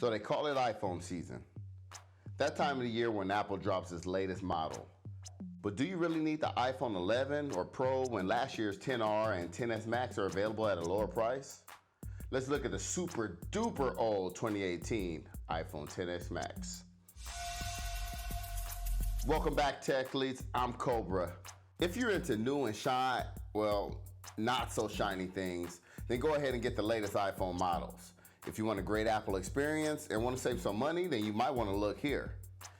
So they call it iPhone season. That time of the year when Apple drops its latest model. But do you really need the iPhone 11 or Pro when last year's XR and XS Max are available at a lower price? Let's look at the super duper old 2018 iPhone XS Max. Welcome back, Tech Leads. I'm Cobra. If you're into new and shiny, well, not so shiny things, then go ahead and get the latest iPhone models. If you want a great Apple experience and want to save some money, then you might want to look here.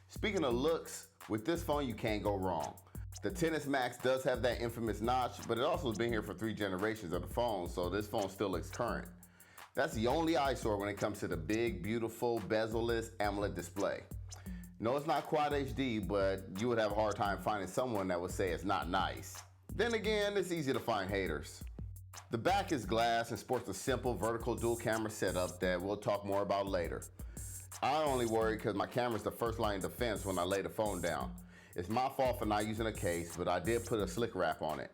Speaking of looks, with this phone you can't go wrong. The XS Max does have that infamous notch, but it also has been here for 3 generations of the phone, so this phone still looks current. That's the only eyesore when it comes to the big, beautiful, bezel-less AMOLED display. No, it's not Quad HD, but you would have a hard time finding someone that would say it's not nice. Then again, it's easy to find haters. The back is glass and sports a simple vertical dual camera setup that we'll talk more about later. I only worry because my camera is the first line of defense when I lay the phone down. It's my fault for not using a case, but I did put a slick wrap on it.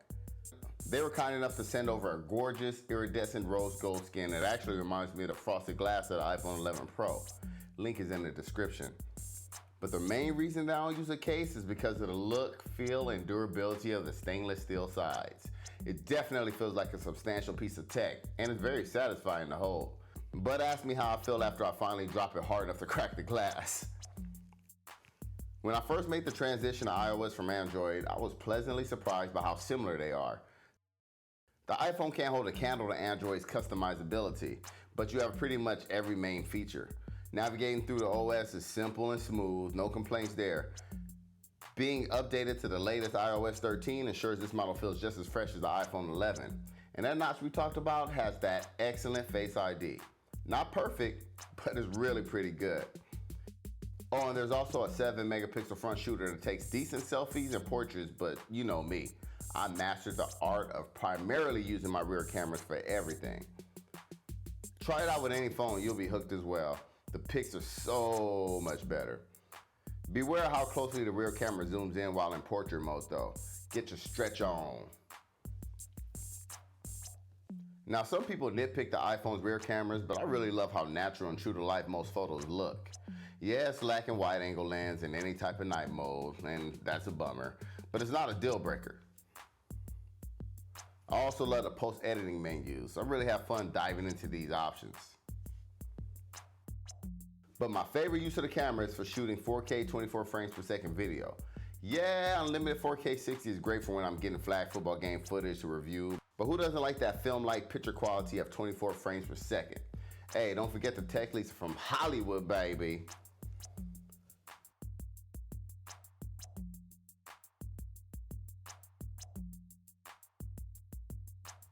They were kind enough to send over a gorgeous iridescent rose gold skin that actually reminds me of the frosted glass of the iPhone 11 Pro. Link is in the description. But the main reason that I don't use a case is because of the look, feel, and durability of the stainless steel sides. It definitely feels like a substantial piece of tech, and it's very satisfying to hold. But ask me how I feel after I finally drop it hard enough to crack the glass. When I first made the transition to iOS from Android, I was pleasantly surprised by how similar they are. The iPhone can't hold a candle to Android's customizability, but you have pretty much every main feature. Navigating through the OS is simple and smooth, no complaints there. Being updated to the latest iOS 13 ensures this model feels just as fresh as the iPhone 11. And that notch we talked about has that excellent Face ID. Not perfect, but it's really pretty good. Oh, and there's also a 7 megapixel front shooter that takes decent selfies and portraits, but you know me. I mastered the art of primarily using my rear cameras for everything. Try it out with any phone, you'll be hooked as well. The pics are so much better. Beware how closely the rear camera zooms in while in portrait mode though. Get your stretch on. Now some people nitpick the iPhone's rear cameras, but I really love how natural and true to life most photos look. Yeah, it's lacking wide angle lens in any type of night mode, and that's a bummer, but it's not a deal breaker. I also love the post-editing menus. I really have fun diving into these options. But my favorite use of the camera is for shooting 4K 24 frames per second video. Yeah, unlimited 4K 60 is great for when I'm getting flag football game footage to review, but who doesn't like that film-like picture quality of 24 frames per second? Hey, don't forget the tech leaks from Hollywood, baby.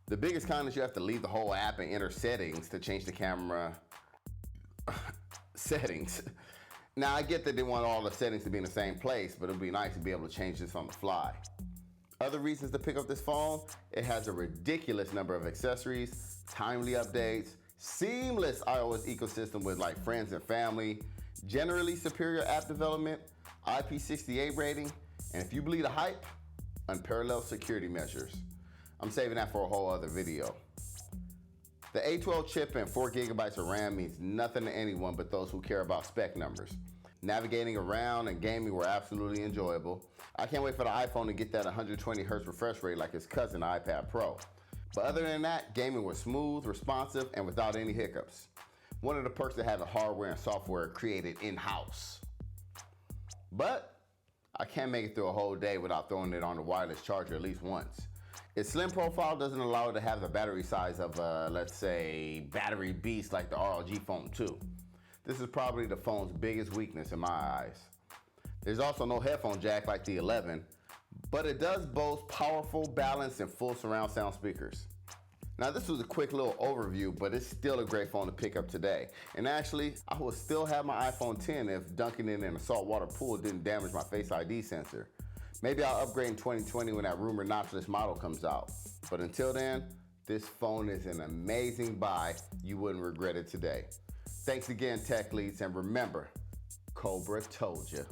The biggest con is you have to leave the whole app and enter settings to change the camera settings. Now I get that they want all the settings to be in the same place, but it'd be nice to be able to change this on the fly. Other reasons to pick up this phone: it has a ridiculous number of accessories, timely updates, seamless iOS ecosystem with like friends and family, generally superior app development, IP68 rating, and if you believe the hype, unparalleled security measures. I'm saving that for a whole other video. The A12 chip and 4 gigabytes of RAM means nothing to anyone but those who care about spec numbers. Navigating around and gaming were absolutely enjoyable. I can't wait for the iPhone to get that 120 Hz refresh rate like its cousin, the iPad Pro. But other than that, gaming was smooth, responsive, and without any hiccups. One of the perks that had the hardware and software created in-house. But I can't make it through a whole day without throwing it on the wireless charger at least once. Its slim profile doesn't allow it to have the battery size of let's say, battery beast like the ROG Phone 2. This is probably the phone's biggest weakness in my eyes. There's also no headphone jack like the 11, but it does boast powerful, balanced, and full surround sound speakers. Now this was a quick little overview, but it's still a great phone to pick up today. And actually, I would still have my iPhone 10 if dunking it in a saltwater pool didn't damage my Face ID sensor. Maybe I'll upgrade in 2020 when that rumored notchless model comes out. But until then, this phone is an amazing buy. You wouldn't regret it today. Thanks again, Tech Leads, and remember, Cobra told you.